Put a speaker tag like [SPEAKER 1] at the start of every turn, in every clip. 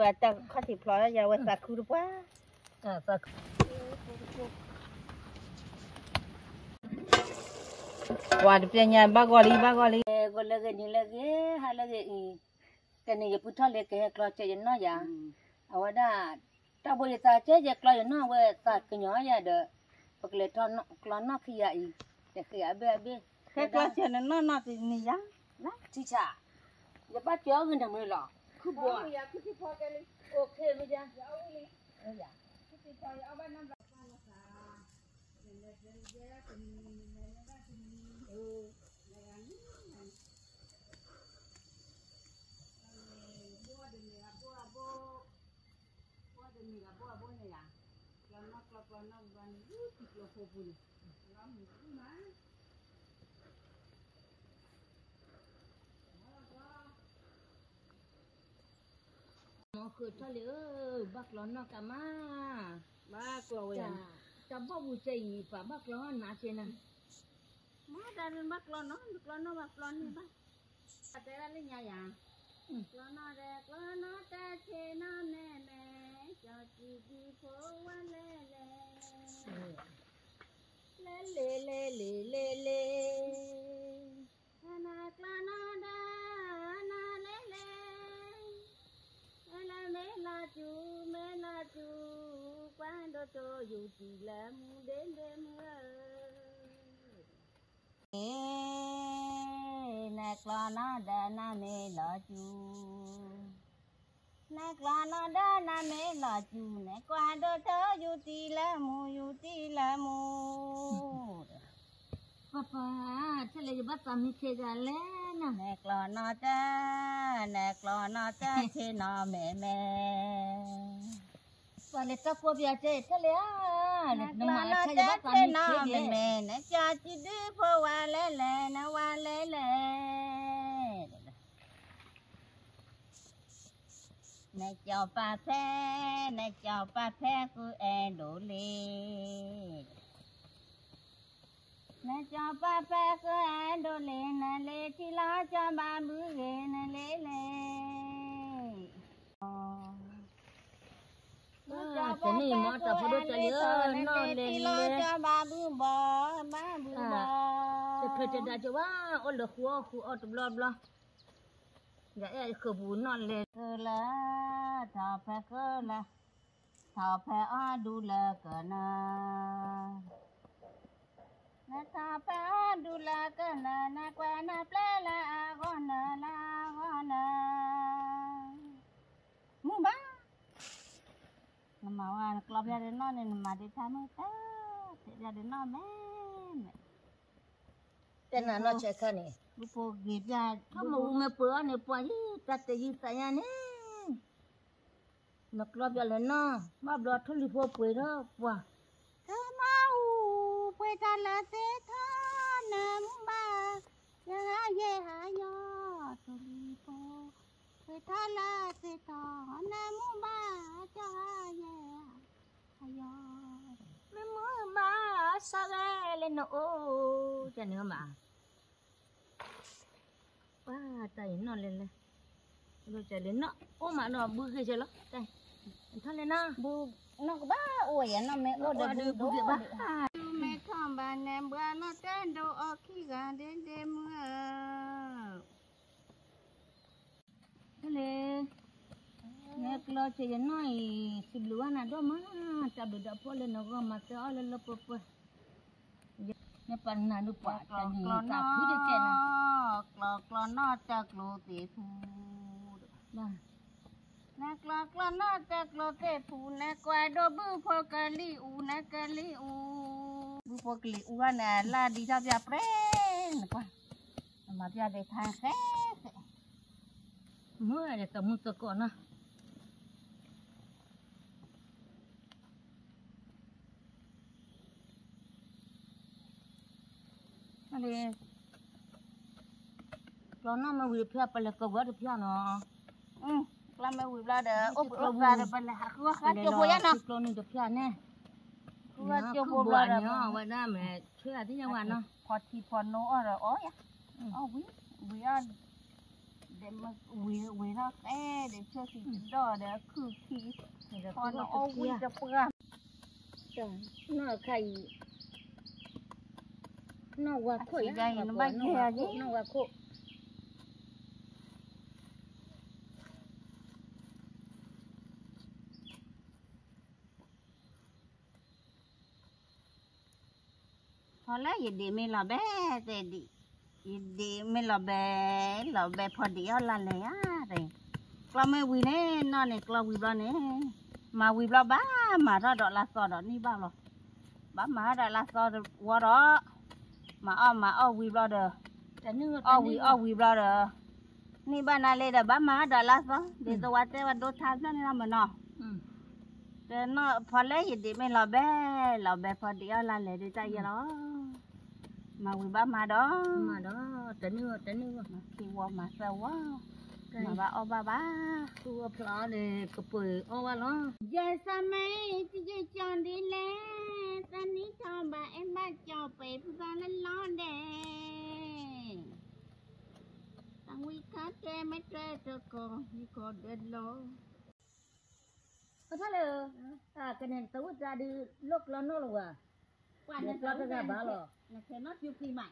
[SPEAKER 1] à ta khó thì phlo ra giờ sa khu quá sa qua được nhà ba gọi đi gọi là cái như là cái hay là cái này phụ thuộc lên cái lo chơi nó ya ở đó ta bây giờ ta chơi lo nó về ta cái nhỏ ya được hoặc là nó khi vậy để khi bé cái lo chơi nó thì như vậy đó chị cha giờ bắt chó người ta mới lo cứ bỏ ok bây giờ nó khơi cho liệu bác lon nó cả má bác loi cho bác bùi chì và bác lon nã trên này má ra lên bác lon nó bác lon đi bác à thế ra lên nhà ya lon nó ta chê nó nè nè cho chị đi phố qua lê na nó da na lê mẹ la chú quan đồ cho dù chỉ là mu đến đêm mưa nè con nó đã na mẹ la chú nè con nó đã na mẹ la chú nè quan đồ cho dù chỉ là mu papa chale bắt tami che gale na nè con nó cha che nó mẹ Wale ta ko bia che chale a le no ma chale bắt tami che mẹ nè cha chi đi pho wale le nè chào ba phe ku e đổ lê nè cho ba phe cứ ăn đồ lê chỉ lo cho ba bữa ghê nè lê cái này mà tập phụ cho nhớ nó lên cho ba bữa bò cái đã cho ba ôn được khu ôn tập lo vậy khử bún non lên cơ là thọ phe ở đủ là cỡ na ta pa du la ka na kwa na ple la gona mu ba ma wa club ya de no ne ma de ta no ta te ya de no me tên là nó chơi cái này bu po gi ya ko mu me po ne po yi ta te yi ta ya ne nó club ya le no ma blo thuli po po đó po quay ta là thế tha nam ba ya ye ha yo tu li po quay ta là thế tha nam ba cha ye ha yo me mu ba sa le no o cha nữa mà ba tay nó lên rồi chạy lên nó ô mà nó bự cái gì đó đây thằng lên nó bự nó có ba ôi nó mẹ ô được bự ba mẹ không bà ném bữa nó tên đồ ở khi gà đến đêm mưa thế này nè lo chơi nói xịt lúa nè đó mà chả bị đập lên nó gom mà cho lên lớp bơ nè pan nè đục quả chả gì cả thứ để chơi nè lo nó chặt lúa tỉ phu nè nó chặt lúa tỉ phu nè quay đồ bự phô cà li u bu po kli uana la di ja ja pre pa ma ja de thang khe mưa để cả mưa to na ale lo na ma wi phia pa le ko wa de phia no la ma wi la de op ra de pa le ha ko ka cho bo ya na lo ni de phia neว่าเจ้าบัวเนาะว่าได้แม่ช่วยที่ยังวันเนาะพอทีพอโนอะไรอ๋อวิอ่ะเด để mà quỳ nó cái để cho thì đó để cứ khi còn nó ô quỳ cho bữa nó khai nó qua khơi đây nó bay hè chứ nó qua khô họ lấy gì để mình làm bé để đi mình làm bé phật đi ở là này á rồi kalau me win nó này kalau win bao này mà win bao bá mà ra đó là sao đó ní bao rồi bá mà ra là sao đó qua đó mà win bao đó win bao đó ní ba này lấy đó bá mà ra là sao để tôi qua chơi đốt than nó làm mà nó để nó phật lấy gì để mình làm bé phật đi ở là này để chơi gì đó mà quỳ ba mà đó tính nữa khi qua mà sao quá mà ba ô ba tua phở để cặp bự ô ba nó giờ sao mấy chị chọn đi lẽ ta ní cho bà em ba cho bé ra lên lo đè tăng quy khát tre mấy tre cho con như con đến lo có thế là cái này tao ra đi lúc lo nó rồi à qua nên lo ra bà lo là thế nó chưa khi mà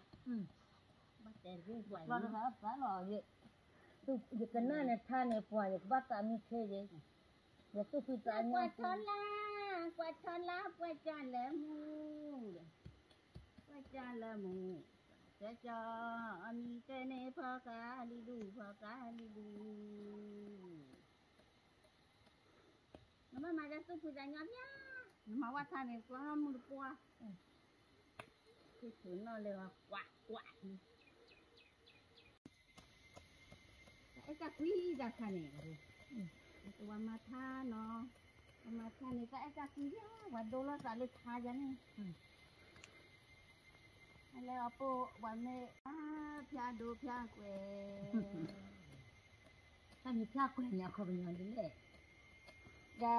[SPEAKER 1] bắt đèn cái quậy lo ra bà lo vậy tôi việc cái này than này quậy bắt ta mi thế vậy giờ tôi phải trả nhau quay thon lá quay tràn là mù sẽ cho anh cái này phá cá đi đu nó mà ra tôi phải trả nhau nhá mà qua than này nó mua được qua cái thứ nó là quạ cái cá quý ra than nàyตัวมาท่าเนาะมาท่านี่ก็ไอ้จักรยานวันโดนแล้วจะเล็กท่าจังนี่แล้วเอาปูวันนี้พิาดูพิาเกวถ้ามีพิาเกวเนี่ยเขาเป็นยังไงเนี่ยแต่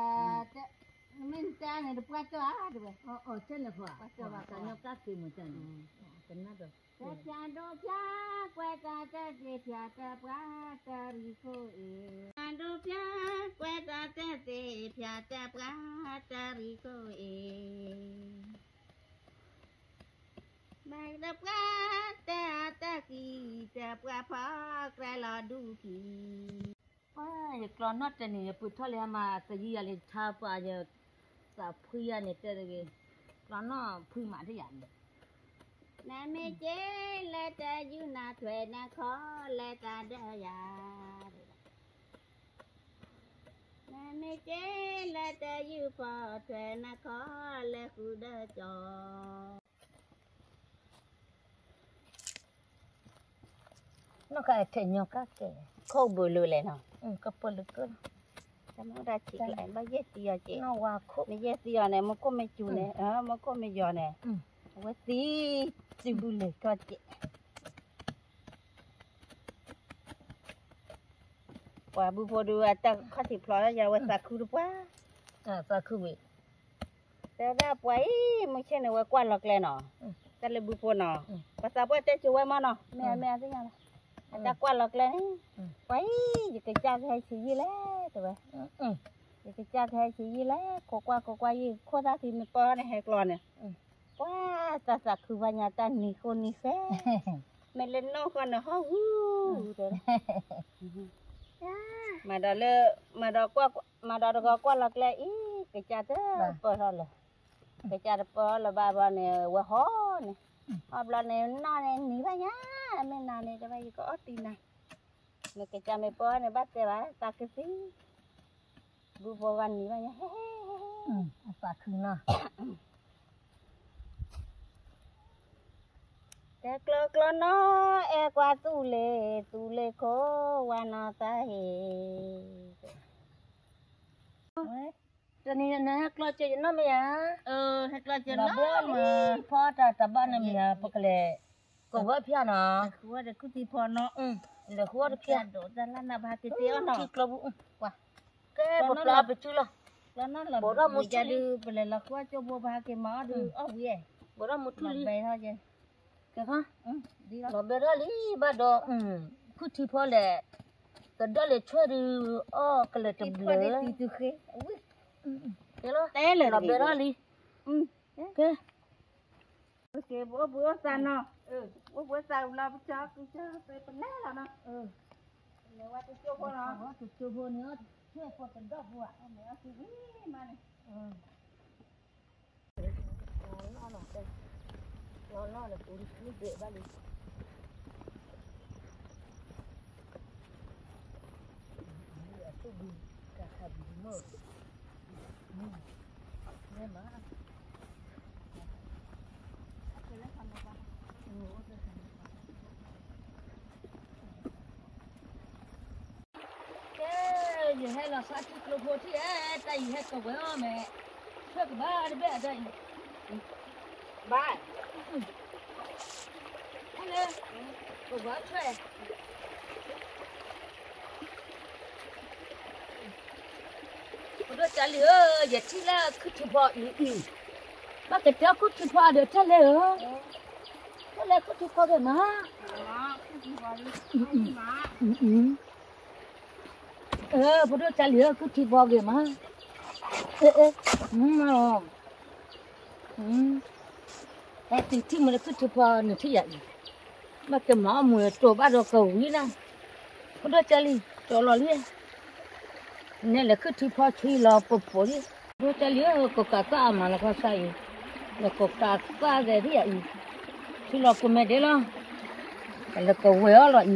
[SPEAKER 1] ไม่จ้างเนี่ยดูป้าจ้าดูไปเจ้าเลยพ่อป้าจ้าว่าการยกก้าคือเหมือนกันเป็นน่าดูพิาดูพิาเกวจ้าจ้าเจี๊ยจ้าป้าจ้าริโกดูพิาเกวจ้าจ้าเจี๊ยจ้าป้าจ้าริโกไม่ได้ปลาแต่กี่แต่ปลาพักแต่ละดูกี่ว่าอย่างกรอนนอดจะเนี่ยปุถุเลยมาตะกี้อะไรท่าปลาจะสาวพุยเนี่ยเจอเลยกรอนนอพุยมาที่อย่างเนี่ยนาเมเจเลตาอยู่นาถวยนาคอเลตาเดียนาเมเจเลตาอยู่พอถวยนาคอเลคูเดจอnó cái thể nhỏ các cái khâu bự lưỡi này nó cái bự lưỡi cơ nó ra chỉ lại bao nhiêu tiền chị nó qua khâu mấy nhiêu tiền này mà có mấy chú này mà có mấy giò này quá tí bự lưỡi cho chị qua bự phô đưa ta khó thì phò ra giờ qua sạc khu được quá sạc khu bị ta ra quấy mấy cái này qua lọc lên nó ta lấy bự phô nó qua sạc qua tết chú qua mà nó mẹ thế nhau ta qua lọc lên quấy gì cái cha hay chỉ gì lẽ rồi cái cha hay chỉ gì lẽ cô qua gì cô ta thì mình po này hay lòn này quá ta sạc khử vào nhà ta nì khôn nì xé mình lên nô con nó hú rồi mà đó lơ mà đó qua lọc lên ý cái cha thế po thôi là cái cha po là ba này qua hó này họp lần này nó này nỉ vào nhá mình nào này cho bây giờ có tin này người cái cha mẹ po này bắt cái bá ta cái gì bu po gan nỉ vào nhá sao khứ nó cái clo nó e qua tu lê khó qua nó ta he cho nên là clo chơi nó mày à clo chơi nó mà pho taบ้านน่ะมีปกเลยก็ว่าเพี้ยนเนาะว่าเด็กกูตีพอเนาะเด็กว่าเพี้ยนโดดนั่นน่ะบาติเตี้ยเนาะที่กลบว่าแกบ่ปลาไปจุละแล้วนั่นล่ะบ่ได้มุจะดูไปเลยละว่าจะบ่บาเกมาดูเอาเว้ยบ่ได้มุทุลีไปเฮาเจแกค่ะดีแล้วบ่ได้ลีบ่ดอกูที่พอแหละ cái đó là chơi được cái là chụp lửa
[SPEAKER 2] từ khi
[SPEAKER 1] thế đó
[SPEAKER 2] té là
[SPEAKER 1] làm được đó đi ok
[SPEAKER 2] ok bữa sao nó bữa sao lo cho cái phần nét là nó nếu qua tôi chưa qua nó
[SPEAKER 1] tôi chưa vô nữa chưa có tận đó vô
[SPEAKER 2] mẹ suy nghĩ mà này
[SPEAKER 1] nó là cũng như vậy ba đi tôi bị cả hầm mơ nghe mà cái gì hay là sao chịu lột hồ thì tay gì hết cầu với mẹ chơi cái ba đi bé đây
[SPEAKER 2] ba
[SPEAKER 1] hello cầu với chơi tôi trả lời giờ chỉ là cứ chụp họ ý bác cái cháu cứ chụp họ được trả lời trả lời cứ chụp họ được mà bố tôi trả lời cứ chụp họ được mà cái tí mà cứ chụp họ nữa thì vậy mà cái máu mùi trổ bắt đầu cầu như nào bố tôi trả lời trổ lò liền nên là cứ chụp họ chui lò bột đi bố trả lời có cả ta mà là có sai là có cả ta cái gì vậy chui lò của mẹ đấy lo là cầu quế ở lại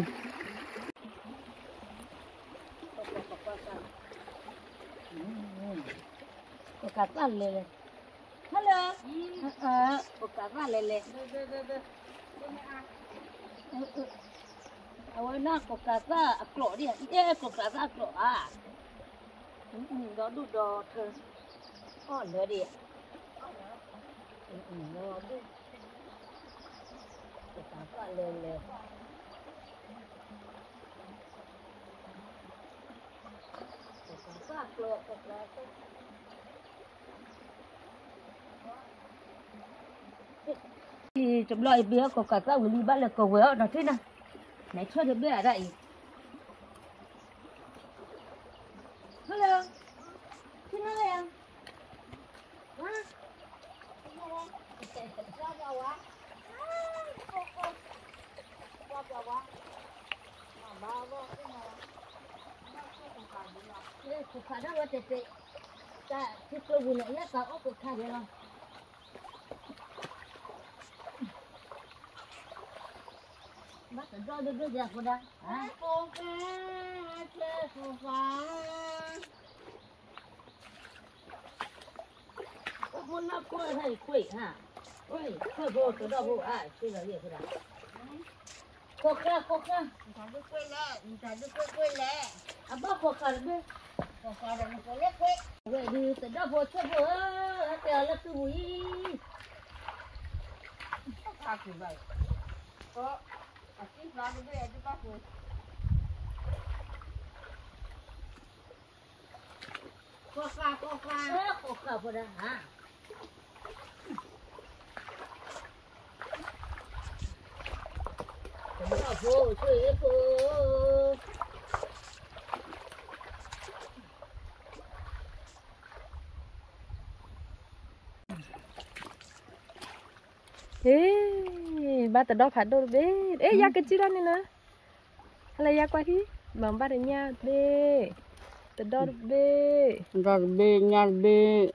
[SPEAKER 1] có cả ta lele hello có cả ta lele nó có cả ta cọ đi có cả ta cọ đó đủ đỏ thôi nữa đi nó đi có cả ta lele thì chụp lại bia có cả các người đi bắt là cầu với nó thế nào này cho được bia ở đây hello thế nào đây em cuộc khá đó tệ tệ ta thích tôi vừa nãy ta ốc cuộc khá đấy không bác phải cho được cái gì của đây
[SPEAKER 2] cô cá chơi phù phá
[SPEAKER 1] có muốn nó quay hay quỷ hả ôi quay vô cái đó vô cái là gì cái đó cô cá
[SPEAKER 2] thằng đứa quê lẹ
[SPEAKER 1] bác cô cá đấy
[SPEAKER 2] còn sao là nó có lét quê
[SPEAKER 1] vậy đi cái đó vô chơi vô cái là cái gì
[SPEAKER 2] sao thì vậy có chính ra cái này chúng ta rồi
[SPEAKER 1] cô cá vô đây hả cái đó vô chơi vô
[SPEAKER 3] ba tờ đó phải đâu bé ya cái chuyện này nữa hay là ya qua đi mà ba đấy nha bé tờ đó bé
[SPEAKER 2] rồi bê nhà bê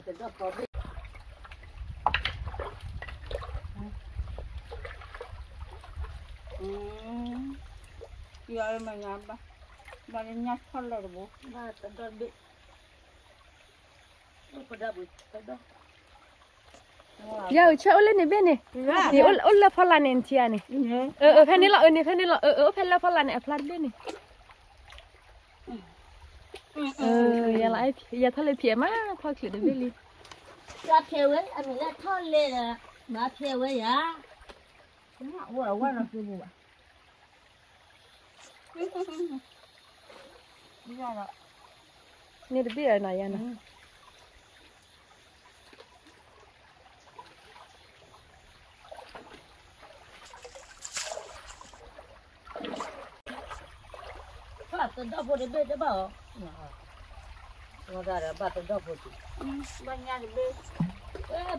[SPEAKER 1] cái đó có biết
[SPEAKER 2] giờ mà nhà ba đi nhà phân là bố
[SPEAKER 1] ba cái đó biết có đã bị cái đó
[SPEAKER 3] giờ chơi lên này bên này thì là phật là nền chia này phe này là này phe này là phe là phật là này phật bên này giờ lại giờ thôi lấy phía má thôi chịu được bên đi
[SPEAKER 1] ra theo ấy anh là thôi lên là mà theo ấy à
[SPEAKER 2] qua là cái gì bây giờ là
[SPEAKER 3] này được biết ở này nè
[SPEAKER 1] ဖို့တည်းတပါတော့ဒါရဘာတော့ဖို့ဘာညာလေ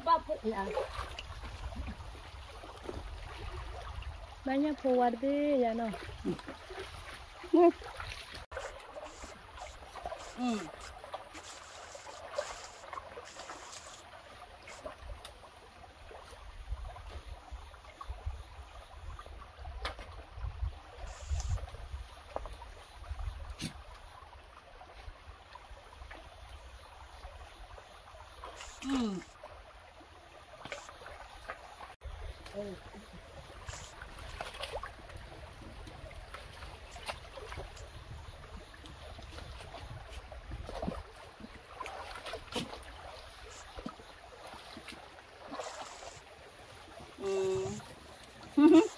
[SPEAKER 1] ဘာဖို့လာ
[SPEAKER 3] Banyak forward deh ya no.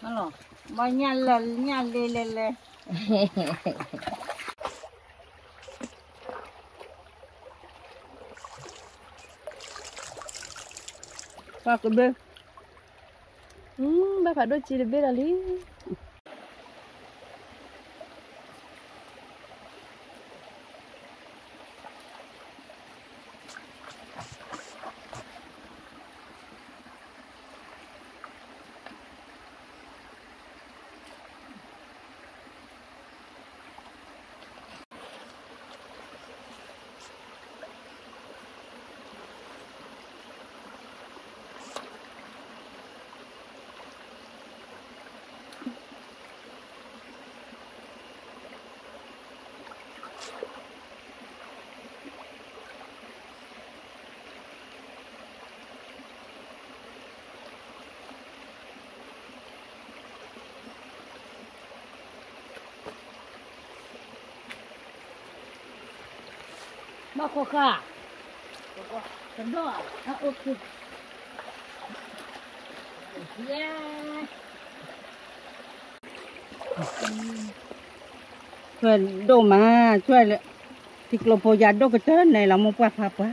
[SPEAKER 1] Halo.
[SPEAKER 2] Banyak le.
[SPEAKER 1] Pak be.
[SPEAKER 3] Bapak do ciri berali.
[SPEAKER 1] Mak kokak. Kedua. Okey. Ya. Chuyện đồ mà chuyện thì lo po giặt đồ cái tên này là một quả pháp quá.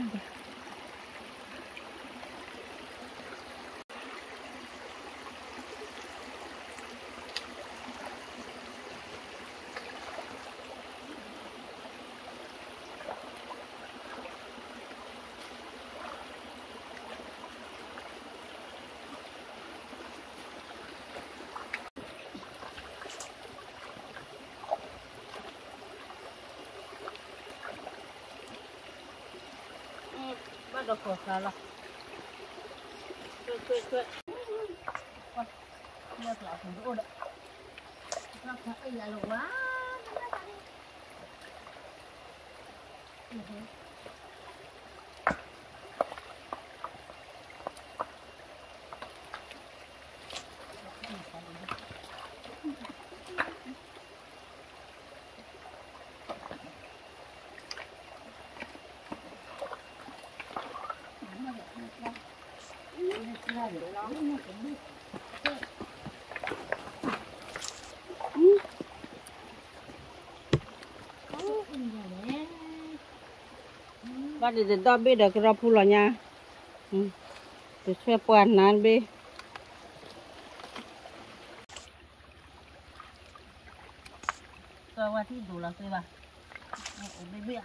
[SPEAKER 1] Bắt đầu khổ là chuyện nước lại thành rô đấy nó phải là lỗ quá bắt được đó biết được cái rau là nha, để xoay quan nan bi, xoay qua thì đủ là xoay ba, đây biết,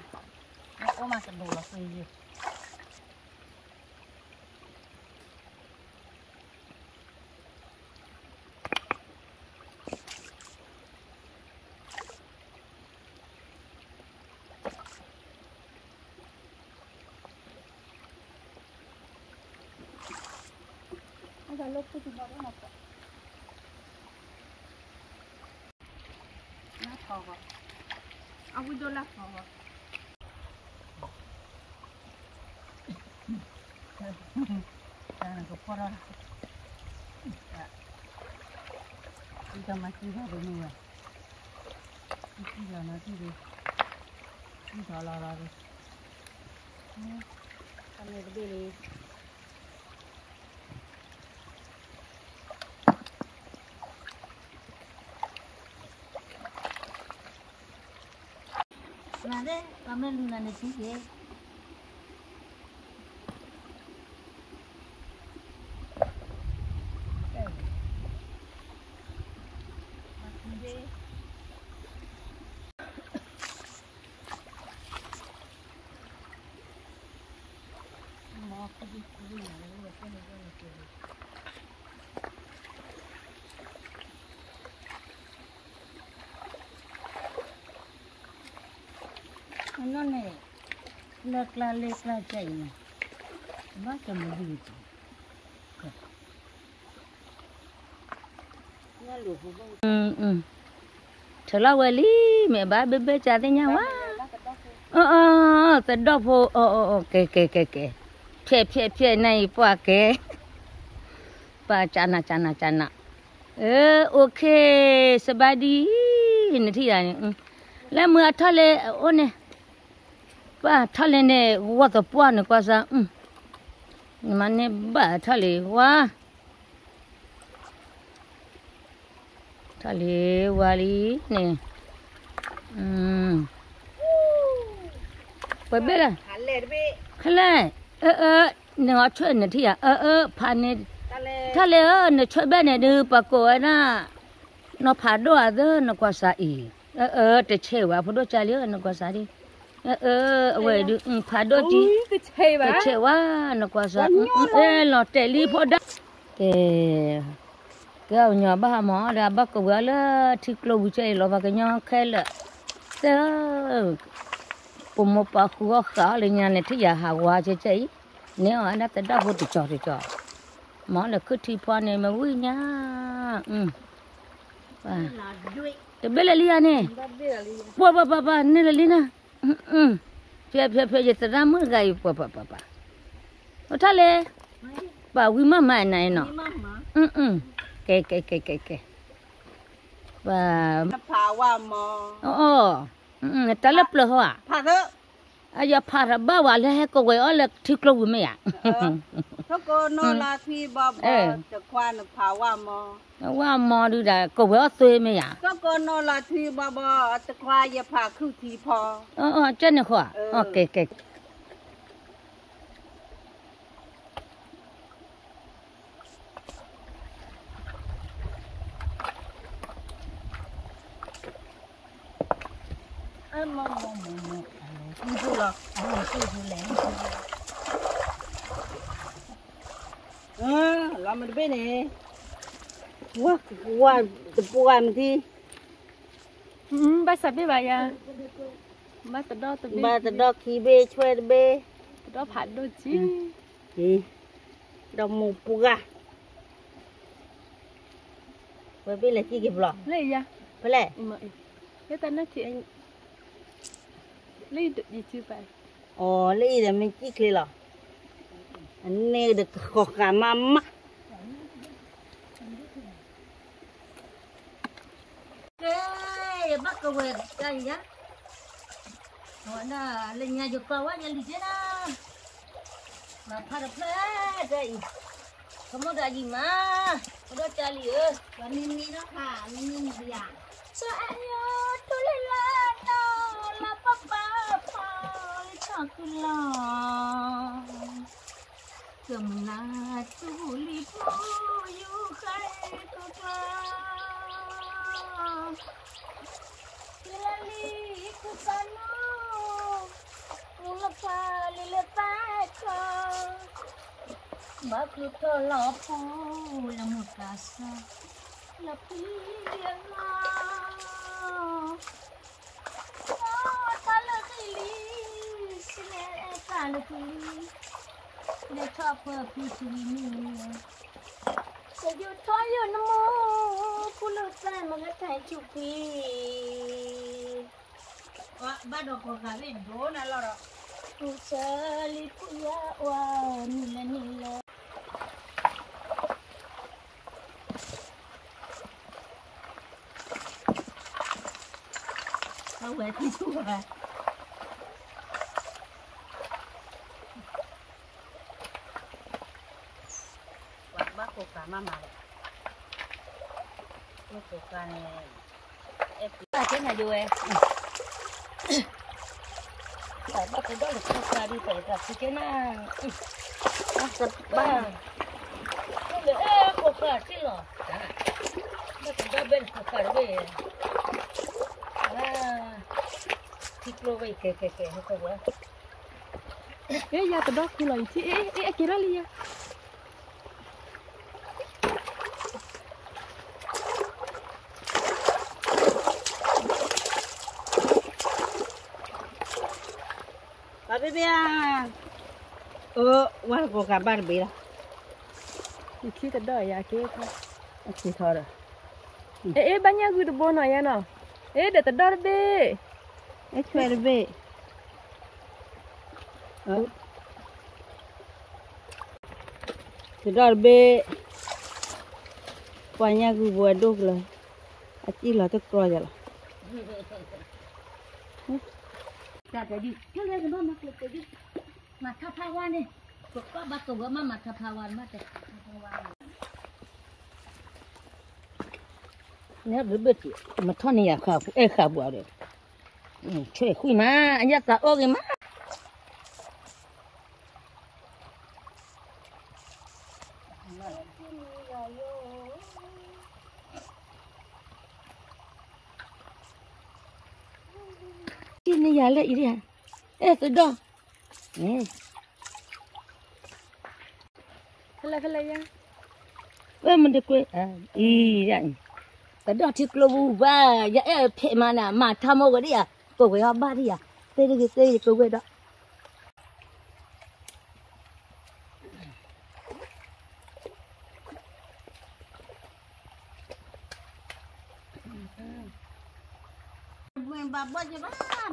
[SPEAKER 1] có mà đủ là xoay gì.
[SPEAKER 2] Ada lupa di bawah apa? Nak kau? Aku dolah kau.
[SPEAKER 1] Jangan kepala. Kita masih ada ni. Kita jangan tidur. Kita lari. Kami berdiri. Nade, kami luna ni sih. nó này lệch la chạy này bác cho mình đi chờ lâu rồi đi mẹ bà bê cha thế nhau quá tao đọc vô kệ phê này qua kệ bà chana okสบายดีนี่ที่อ่ะแล้วมือทะเลโอ้เนี่ยป้าทะเลเนี่ยว่าตัวป้อนกว่าซะมันเนี่ยบ้าทะเลว่าทะเลวาลีเนี่ยไปเบ้ล่ะขันเลยเบ้ขันเลยเนี่ยช่วยเนี่ยที่อ่ะผ่านเนี่ยทะเลเนี่ยช่วยเบ้เนี่ยดูปะโกยนะnó phá đồ à đó nó qua xa ý để chơi vào phá đồ chơi liêu nó qua xa đi vậy được phá đồ gì để chơi vào nó qua xa nó chạy đi phá đó cái ông nhỏ ba mỏ ra bắt cầu gà là thích lâu chơi lo vào cái nhỏ khai là cùng một bà khu khá lên nhà này thì giờ hà hoa chơi nếu anh đã tới đó vô thì cho mỏ là cứ thi phá này mà vui nhá te bela lia ne pa ne la lina phe je tra mu gai pa o thale pa wi ma nai no ke pa
[SPEAKER 2] phá wa mo
[SPEAKER 1] ta lap lo ha
[SPEAKER 2] phá thơ
[SPEAKER 1] aya pha ra ba wa le ko we o le thik lo wi me ya
[SPEAKER 2] thơ cô nó là thi bàจะควานphá wa mo
[SPEAKER 1] ว่าหมอดูได้ก็ว่าสวยไหมอ่ะ
[SPEAKER 2] ก็ก็นอละทีบ่ตะควายอย่าพาคือทีพอ
[SPEAKER 1] เจ้าเนี่ยค่ะโอเคมอนี่ดูหรอดูแล
[SPEAKER 2] เรามันเป็นไงว่าตะปูมันที่
[SPEAKER 3] บ้านสับไม่ไหวอ่ะบ้านตะด
[SPEAKER 2] อกขี้เบช่วยเบ
[SPEAKER 3] ตะดอกผัดโดจี
[SPEAKER 2] ดอกหมูปูกะไปเป็นอะไรที่เก็บหรอ
[SPEAKER 3] เลยอ่ะ
[SPEAKER 2] ไปเลย
[SPEAKER 3] แล้วตอนนั้นที่อันเลยดีชื่อไป
[SPEAKER 2] อ๋อเลยแต่ไม่จี้เลยหรออันนี้เด็กขอกามาม่า
[SPEAKER 1] bắt cầu về đây nhá, họ là lên nhà chụp cầu á, nhà đi chứ na, mà pha được hết đây, không có đại gì mà, có đó cha lìa, và nên đi nó thả nên gì à, sao anh nhớ tôi lên nó là papa cho cứ lo, cầm là tu li phu yu khai tu Lali kusano, ulapa lilepako, bakluto lopo lamukasa, lapiyama, talakili, sile talakili, le chopper pitini. Saya tanya nama pulau saya mengatai cuci.
[SPEAKER 2] Wah, baru kau kali dona lor.
[SPEAKER 1] Usali puya wah nila.
[SPEAKER 2] Kau berarti juga. Cô cả mama cô cả này em
[SPEAKER 1] cái này vô em phải bắt cái đó là cô cả đi phải đặt cái na sập ba để cô cả chứ lo bắt cái đó bên cô cả về thịt lô về kề không có quá
[SPEAKER 3] ya tao đó khu lại chứ kia đó đi ya
[SPEAKER 2] bà bé bé qua cô cả ba bé đó
[SPEAKER 3] thì tao đó ya kia thôi
[SPEAKER 2] chỉ thôi rồi
[SPEAKER 3] banyak gue tuh bono ya no để tao đó be
[SPEAKER 2] chơi bé đó bé banyak gue buat dog lah chỉ là tôi coi rồi
[SPEAKER 1] Dạ jadi, cái này nó mặc được cái mà tháp hoa đi, có bắt cầu mà mặt tháp hoa mà thế. Nếu được biết mà thằng này khá bùa đấy, chơi khui mà anh ta ô cái mà. Ini ya le ini ya. Sudah.
[SPEAKER 3] Phê ya
[SPEAKER 1] Mình được quên. Ya. Sudah ciklu ba ya phe mana ma thamo cái đi à. Cô cái ba đi à. Tê cô cái đó.
[SPEAKER 2] bà bớt cho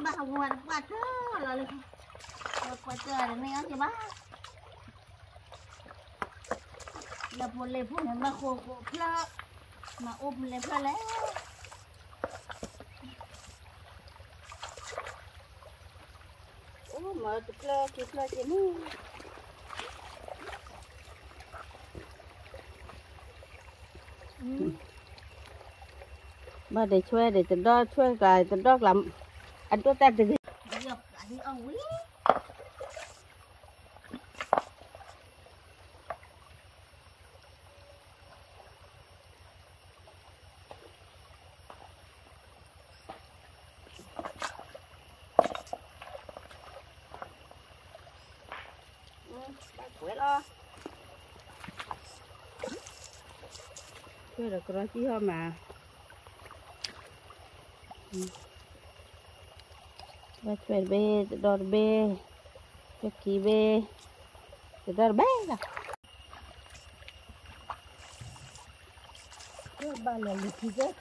[SPEAKER 2] bà học ngoài bà thơ là được bà chờ để này ăn cho bà là phụ lệ phụ này mà khô phla mà ôm lệ phla lẽ mà phla chỉ nu
[SPEAKER 1] Ba để chơi để tụi đó chơi cái tụi đó làm anh tôi ta từ
[SPEAKER 2] đi ông quý quét lo chơi được rồi chứ mà ba chơi bê đo bê cho kỳ bê đo bê là ba là lịch thì rất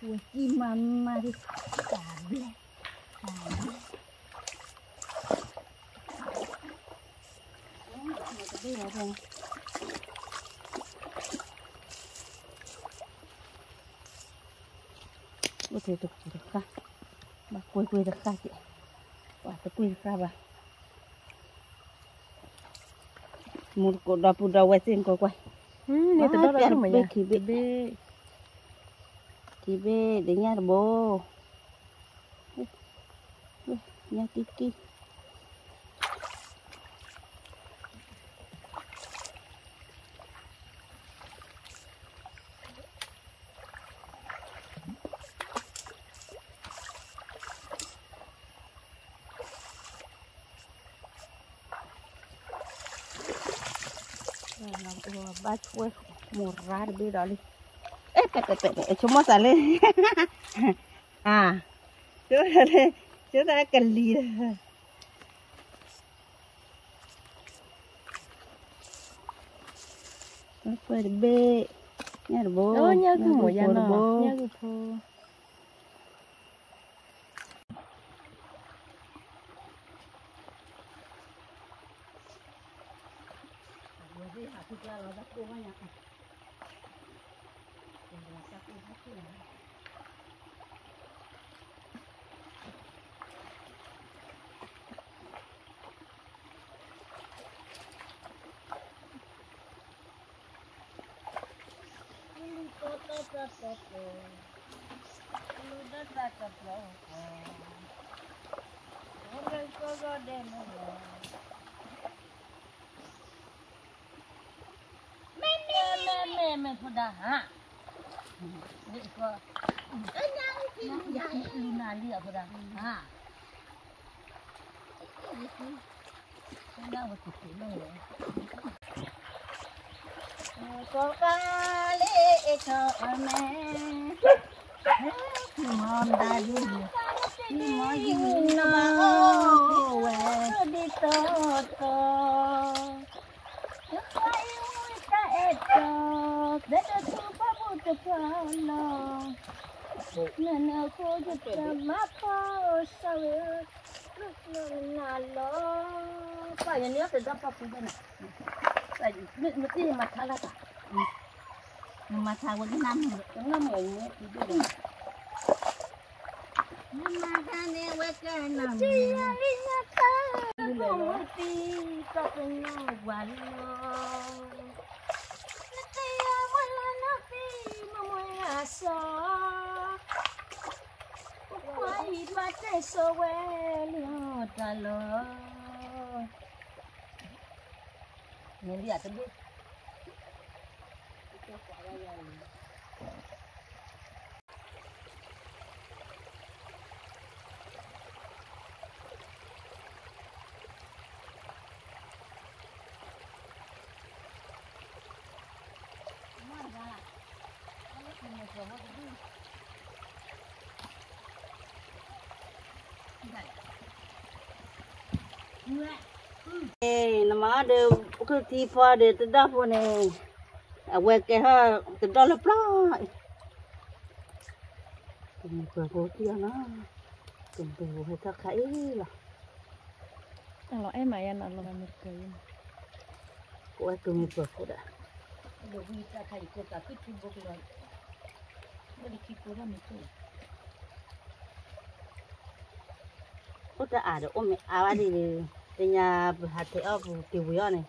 [SPEAKER 2] là chim mà đi cả bê bê là thôi có thể được khác bà quay được khác chị bà tôi quay được khác bà một cột đập đầu quay trên quay
[SPEAKER 3] này tao đó là mà ya
[SPEAKER 1] kỳ bê để nhà bố nhà tiki ba chuối một ra đi đó đi chúng ta lên à chúng ta cần lì phải bê nhà bố
[SPEAKER 3] nhà cứ một nhà nó nhà cứ thôi
[SPEAKER 1] mẹ phụ đà hả? Vậy cơ. Luna lia phụ đà hả? đang vào cuộc nó rồi có ca lệ cho mẹ ngon ta đi nói gì nó đi to to ta eto để tu pa bu ta lo nên côจะมาพอสาวน่าlo paอย่างนี้ก็จะปะปูนะแต่ไม่ที่มาทาละมาทาวันนี้น้ำหมูที่ดูมาทาเนี่ยเวกันน้ำที่อะไรนะค่ะหมูตีก็เป็นน้ำหวานโลWhy but I so well talo Nanti akan dia nama ada kerti pada terdah pun ni, awak kah terdah lepas. Tunggu berapa na, tunggu kita kai lah.
[SPEAKER 3] Kalau em ăn lo ăn cái
[SPEAKER 1] Kau tunggu berapa dah. Kalau kita kai kita kita buat lagi. Boleh kita orang itu. Kau tak ada awak di nhà hạt thế ở tiểu vui này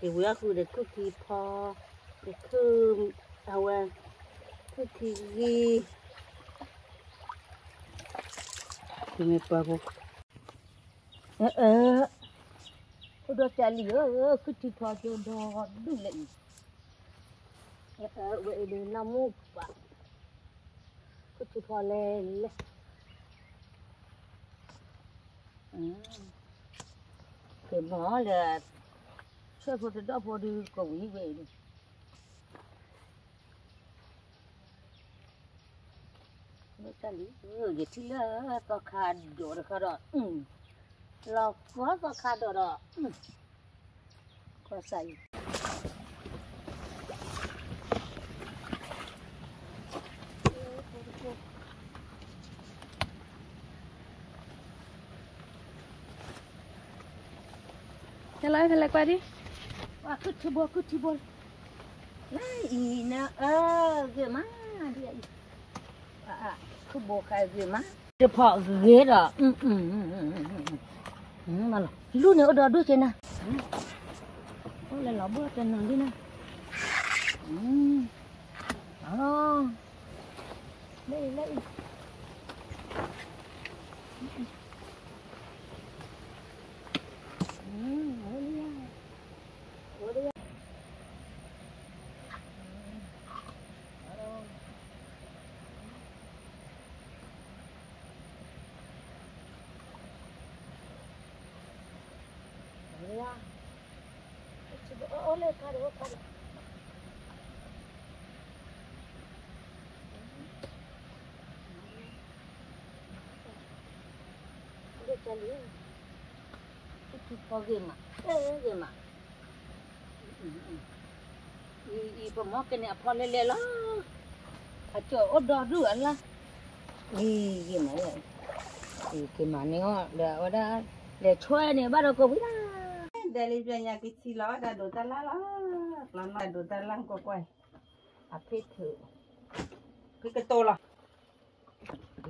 [SPEAKER 1] tiểu vui khu để khu thì pho để khu ao khu thì gì thì mình bảo cô đó trả lửa khu thì pho cho đó đúng lệnh vậy để làm mua bạn khu thì pho lên cái mỏ là xe phụ từ đó phụ đi cầu ý về đi nó ta lý vậy thì là có khá đồ được khá đó lo có khá đồ đó có sai
[SPEAKER 3] Hello, hello qua đi.
[SPEAKER 1] Cứ thi bol. Lai ina ghê má đi. Cứ bộ khai ghê má. Cái phọ ghê đó. Mà lúc này ở đó đuôi trên nè. Ôi là lọ bữa trên nè đi nè. Lấy. Oleh kado. Dia cari. Itu bagaimana? Bagaimana? Pemakan ni apa lele lah. Acok order dulu lah. Gimana? Gimana ni? Dah. Để chơi này bắt đầu có biết
[SPEAKER 2] đây là về nhà cái chi ló đã đổ ta lá làm lại đổ ta lăng qua quay phết thử cái tô là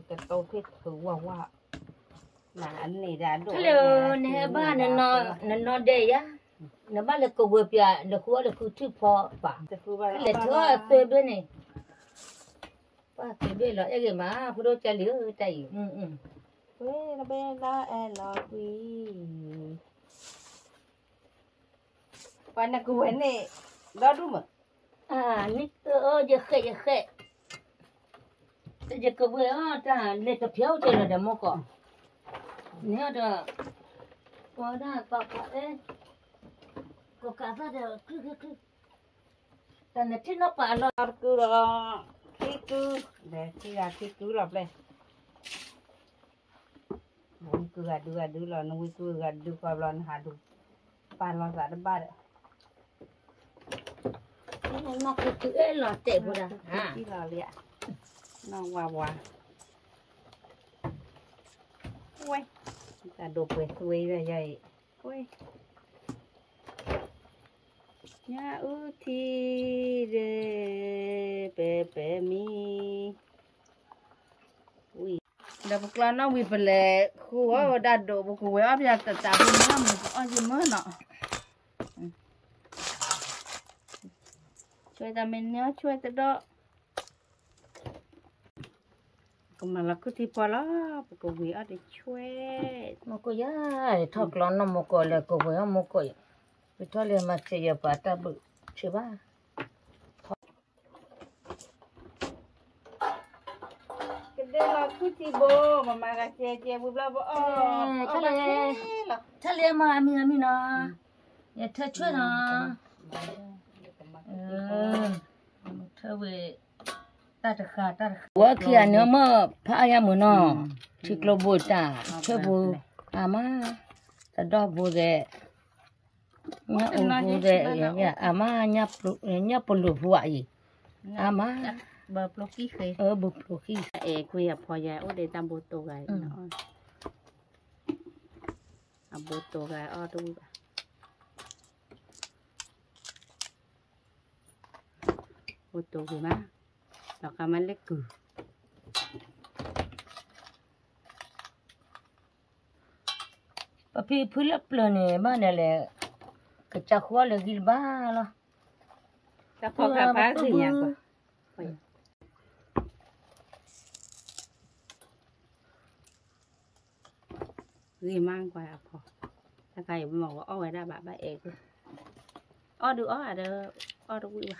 [SPEAKER 2] cái tô phết thử wow là anh này đã đổ
[SPEAKER 1] hello nè ba nó đây á nó ba là cầu vượt bia là khu chữ phò bà là thưa tôi bên này ba tôi bên là cái mà khu đó chơi liễu chạy
[SPEAKER 2] quê nó bên đó là quý quan là cô này đó đúng mà
[SPEAKER 1] nít giờ khệ giờ cầu vượt ta lấy tập phiếu chơi là để mua cỏ nếu đó qua đó có đấy có cả ra được cứ tao này nó phải lo
[SPEAKER 2] cứ đó cứ để khi ra cứ lặp đây muốn cứ gạt đu là nuôi cứ gạt đu qua lần hà đu ba lần gạt ba đấy
[SPEAKER 1] nó cứ ấy là tệ bữa đó
[SPEAKER 2] chỉ là lẹ nó qua quay ta đục về quay ra vậy quay nhà ưu thi de pe mi ui
[SPEAKER 1] đã bốc lên nó bị bể lệ khu ở đặt đồ bốc quế áp ra từ từ bên đó mình có gì mới nọ chơi ta mình nhớ chơi tới đó
[SPEAKER 2] còn mà là cứ thi qua đó bốc quế ở đây chơi
[SPEAKER 1] một cô giá thọc lon nó một cô là cô quế một cô bị thoát liền mà chơi giờ bà ta bự chơi ba
[SPEAKER 2] cái đây là cứ thi bò mà cái chơi bự là bò
[SPEAKER 1] thắt liền mà mình nó nhà thắt chơi nó thưa về ta được khá quá kia nữa mà phải à muốn nó chỉ lo bồi ta chơi bồi à mà ta đo bồi đấy nhá bồi đấy à mà nhá bồi vậy à mà
[SPEAKER 2] bờ blocky khê
[SPEAKER 1] bồi khi
[SPEAKER 2] quỳ à phò dài ô để tam bồ tô gai bồ tô gai ô tôi bồ tô gì má nó cả mấy lết cừ
[SPEAKER 1] bà phi phi lấp lên này ba này là cái chả khoa là ghi ba lo
[SPEAKER 2] ta có cả phá gì nhỉ gì mang qua phò ta cài màu ô ra bà ế ô được ô à được ô được quý bà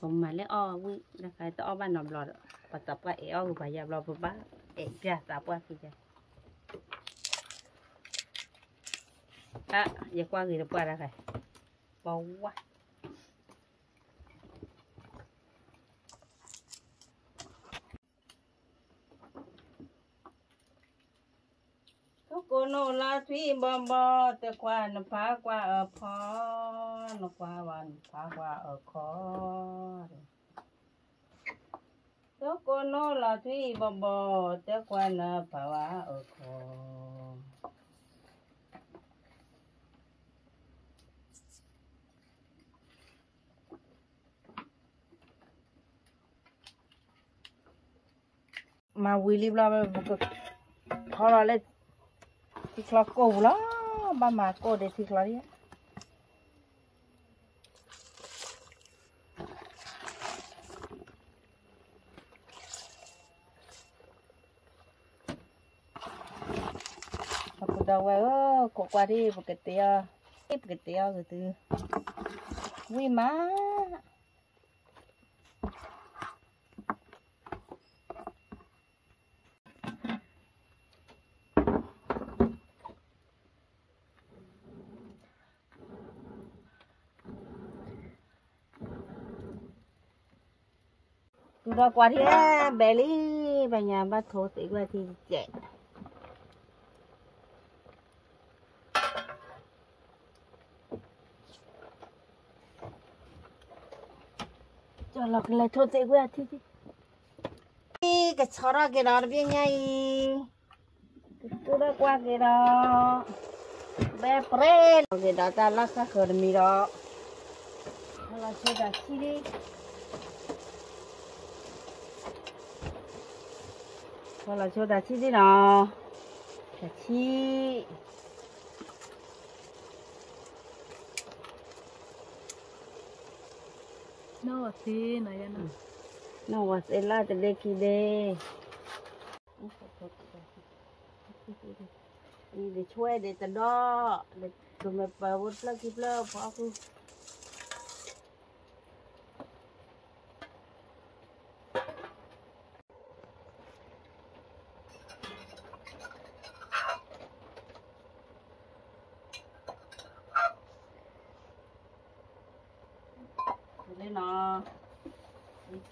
[SPEAKER 2] còn mà lấy ô quý ta cài ta ô ba nằm lọt bà tập qua ế ô bà dạp lọt bà ế ra tập qua kì giờ qua gì được qua ra kìa bầu quá cô nô la thủy bom bò te qua nó phá qua ở phó nó quaวันphá qua ở khó cô nô la thủy bom bò te qua nó phá qua ở khó
[SPEAKER 1] mà Willy lo thôi là thì lo cô đó ba mà cô để thì lo đi cô đâu vậy cô qua đi một cái tia rồi từ quý má
[SPEAKER 2] rồi qua thì bé lý bà nhà bà thổ sĩ qua thì chạy
[SPEAKER 1] cho lọc lại thôi sẽ qua thì
[SPEAKER 2] cái chó cái đó bên nhai tôi đã qua cái đó bé pre cái đó ta lắc cái khởi mi đó
[SPEAKER 1] là chơi đã chi đi
[SPEAKER 2] thôi là cho đã chi đi nào đã chi
[SPEAKER 3] nó thì này nó
[SPEAKER 2] nó was ela te de ki de đểช่วยđể ta đó để tụi mày bảo vút lắc kịp lơ phá cứ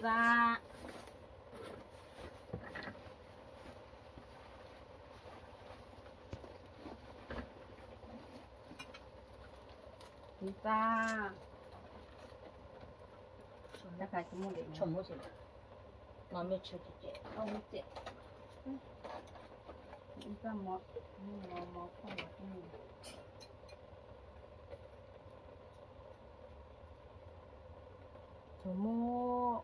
[SPEAKER 1] ra ra đã khai cái món để chồng mua gì nó mới chơi chị không biết chị ra món món không là cái gì chồng mua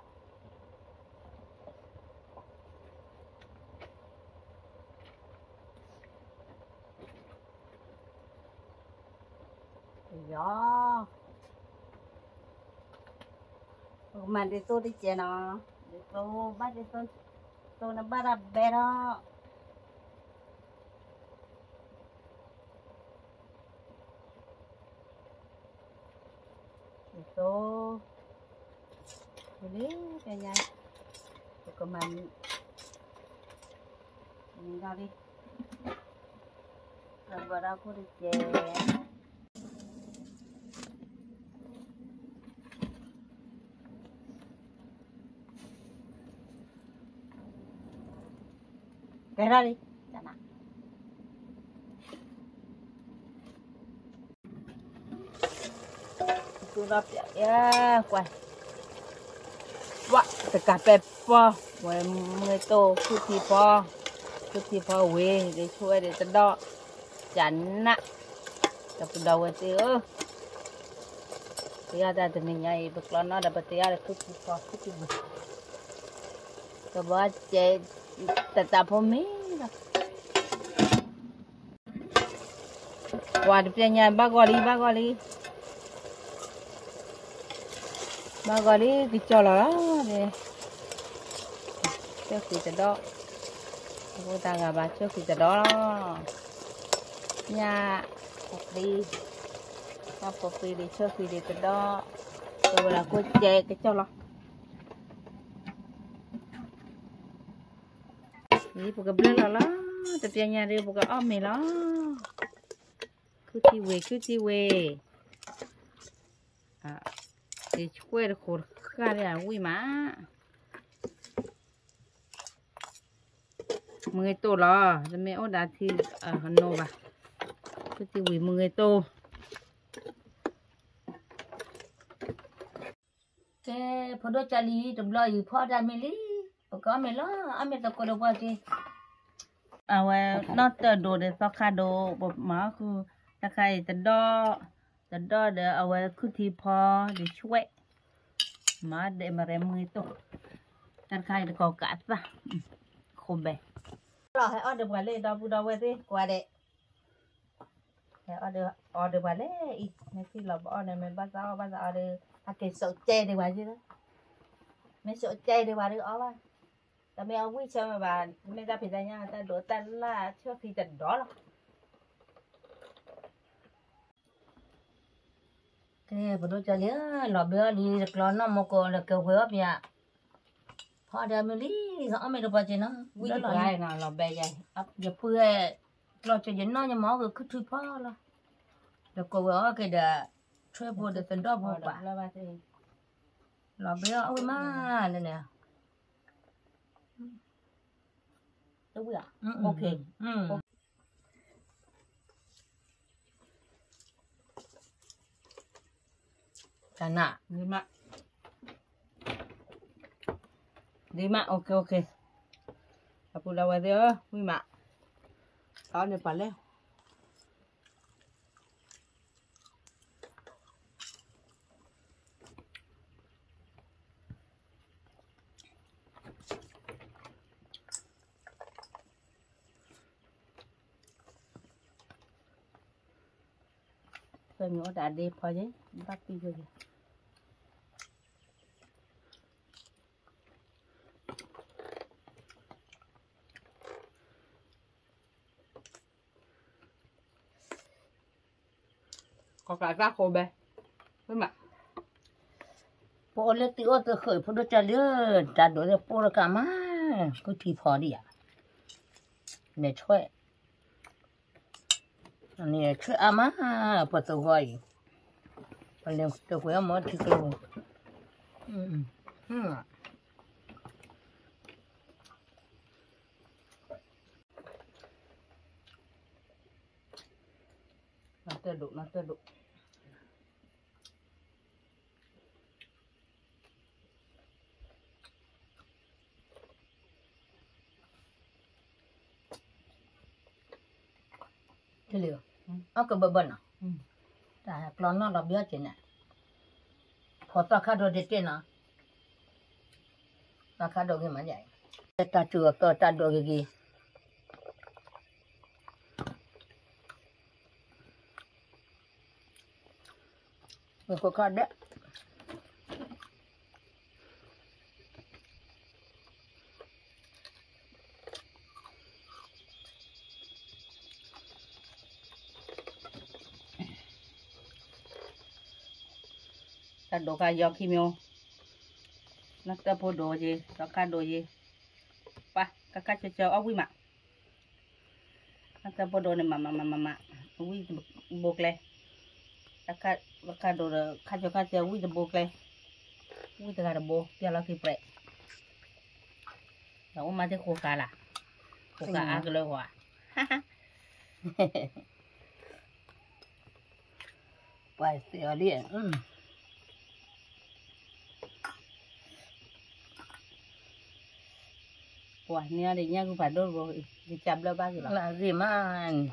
[SPEAKER 1] đó mà để tôi đi chơi nó để tôi bắt để tôi nó bắt ra bé đó để tôi đi cái nhà của mình ra đi rồi vào đó cô đi chơi cái ra đi chả nặng tôi đập ya quay vợ tất cả bẹp po quay người tô chút thì po về đểช่วยđể tận đó chán nặng tập đầu cái gì ơ bây giờ thì mình nhảy bực lo nó đã bật tia là chút thì cái bát chế tetap homey wah dia bagoli kicau lah deh trước khi đó cô ta gặp bà trước khi đó nhà copy đi trước khi đi từ đó rồi là cô che cái cho lo ini buka bela lah tapi yang nyari buka ome lah kuti we để quay được khổ cả đấy à ui má mười tô lo rồi mẹ ốt đã thì ở Hà Nội và kuti we 10 tô cái phần đó chali tụm loอยู่พอได้มั้ยลิก็ไม่ละอเมตะก็บ่จินอตโดเดซอคาโดบ่มาคือตะไคร้ตะดอเดเอาไว้คือที่พอได้ช่วยมาเดมาเรมือตกตะไคร้ก็กัดซะคมไปรอให้ออเดอร์บ่เลยดอผู้ดอไว้สิกว่าเด้ให้ออเดอร์บ่เลยอีไม่สิเราบ่ออเดอร์ไม่บ้าซาออเดอร์à cái sợi tre đi vào chứ đó mấy sợi tre đi vào được ó ba ta mấy ông quý chơi mà bà mấy ta phải ra nhà ta đổ tan là trước khi tận đó là cái bữa đó chơi nhớ lò bia đi được lò nó một cô là kêu quế ấp nhà họ đã mới đi rõ mấy đồ bà chơi nó quý đó là nào lò bè vậy ấp giờ phơi lò chơi nó nhưng mà cứ chui phá là được cô quế cái đà chơi bùa được tận đó bùa bà lò bia ôi má này nè đúng rồi ok cả nạ đi mạ ok aku lawa dia ui mạ đó này phải lên rồi nó đã đi thôi chứ bắt đi rồi có cả rác khô bè với mặt bộ lên tiêu từ khởi phụ đôi trà lứa trà đôi là phụ là cả má cứ thì phò đi à để chơi này chơi ama apa tu hoài paling tu kau mau thì kau
[SPEAKER 2] tơ đủ nó tơ đủ
[SPEAKER 1] thế liệu cái bờ bần à ta còn nó là biết chứ nè họ ta khá đồ để nào ta khá đồ cái mà vậy ta chưa ta đồ cái gì mình có khá đấy ta đồ cái giò kim yo nó ta po đồ gì nó cá đồ gì pa cá cho ốc quý mà nó ta po đồ này mà quý buộc lên cá đồ cho quý buộc lên quý ta cá buộc giờ là kịp đấy rồi mà cái khô cá là khô cá ăn cái lưỡi hoa phải xẻo liền Wah, ini adiknya aku padol boh dicabla bagi lah. Laziman.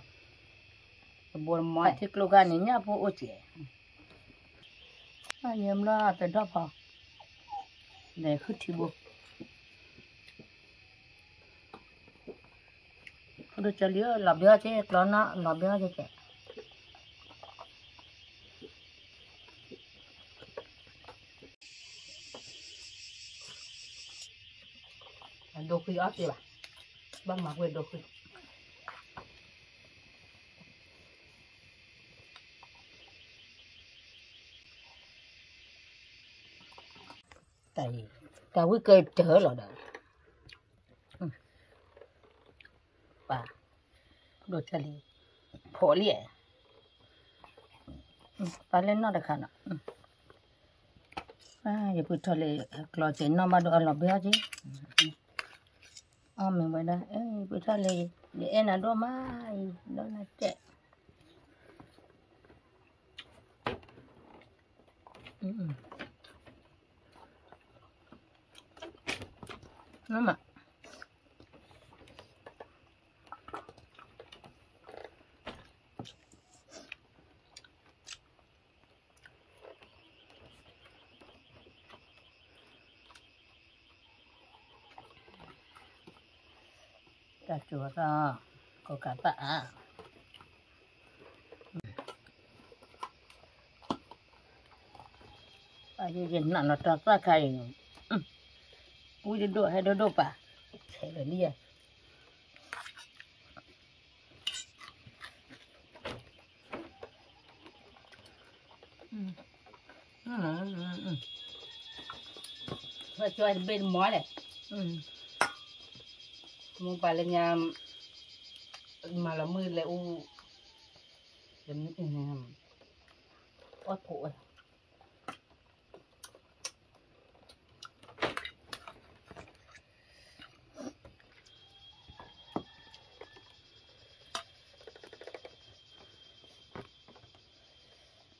[SPEAKER 1] Kebun moy. Hati kelugan ini apa uci? Ayam lah, tidak apa. Nih, kutibu. Udah celiya, labia aja, kelana labia aja cek. Đồ khi ớt đi bà băng mặc về đồ khi tại ta quý cây trở lại đó bà đồ chả li phổ lìa bà lên nó được khả năng giờ bữa thôi là lo chuyện nó mà đồ ăn là béo chứ mình bây giờ bữa sau này để em ăn đồ mà đó là trẻ nó mà ta chua ra có cả tạ ai dân nặng nó trật ra khay ui đến độ hay độ bà thế là đi và cho anh bên mó này mua bà lên nhà mà là mưa lại u đến ót phụ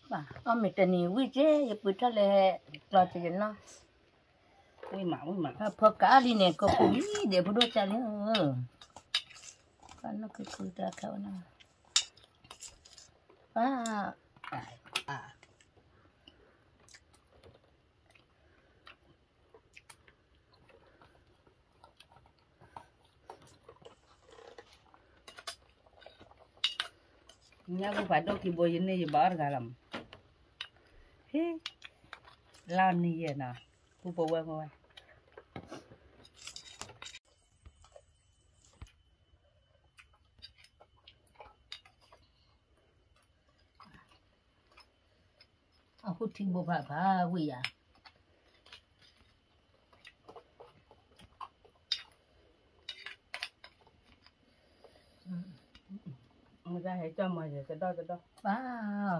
[SPEAKER 1] bà ông mình tên nhiều quý chứ giờ bữa cho là lo cho nó quý mà phở cá đi nè có củ để bữa đôi cha nữa nó cứ ra khâu nó nhà aku pada kibo ini je bar galam he lan ni je na aku bawa aku tibo ba wi ya ra hệ cho mày rồi cái đó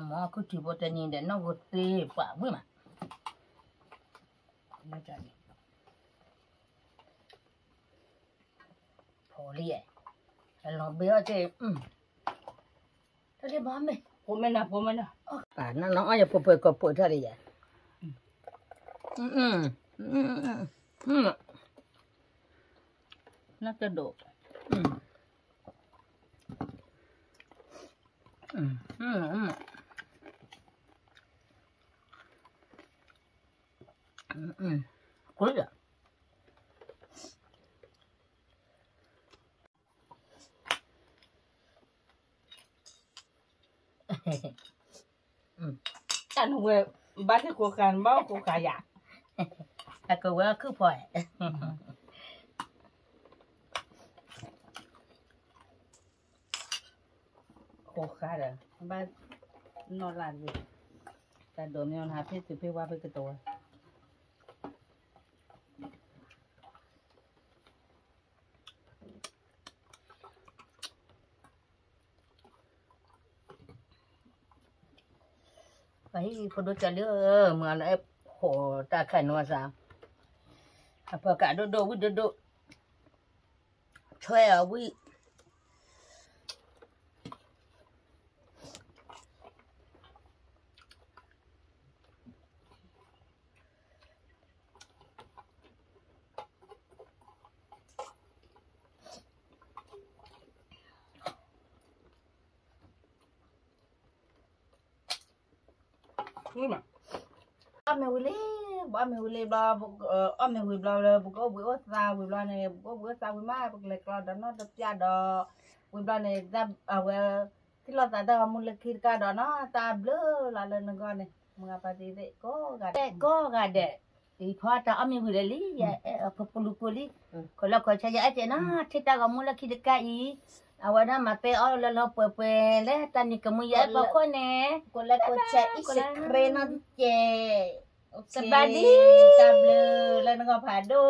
[SPEAKER 1] mà cứ chỉ bộ tên nhìn để nó vượt đi quả với mà nó chạy phổ lìa lòng béo chứ thế đi bám đi
[SPEAKER 2] Pomena.
[SPEAKER 1] Nó ya popo kopo tadi ya.
[SPEAKER 2] Nak kedok.
[SPEAKER 1] Kulit ya.
[SPEAKER 2] Anh về bắt cái cuộc càn bao cuộc cà dạ.
[SPEAKER 1] Aku wa ku poi.
[SPEAKER 2] Cuộc cà rồi. Ba nó làm gì? Ta đồ nhau hạt hết từ phía qua với cái tổ.
[SPEAKER 1] Pai podo cale mà lại ho ta khai no sa. Apa ka do. Choi a wi.
[SPEAKER 2] Đúng mà.
[SPEAKER 1] Ame wili bla ame wili bla buko buko sa wili bla ne buko sa wili ma buko le klo da no da pya do wili bla ne da awe kilo ta da mu le kir ka do no ta blue la le ngo ne mengapa ti ko ga de i pha ta ame wili li ya populu poli kalau ko cha ya je na thita ga mu le kir ka i awada mate o le lo pe le tani kamu ya ba ko ne
[SPEAKER 2] Cô lấy cô chạy ít sực kren nó chè.
[SPEAKER 1] sebadi table le ngo phado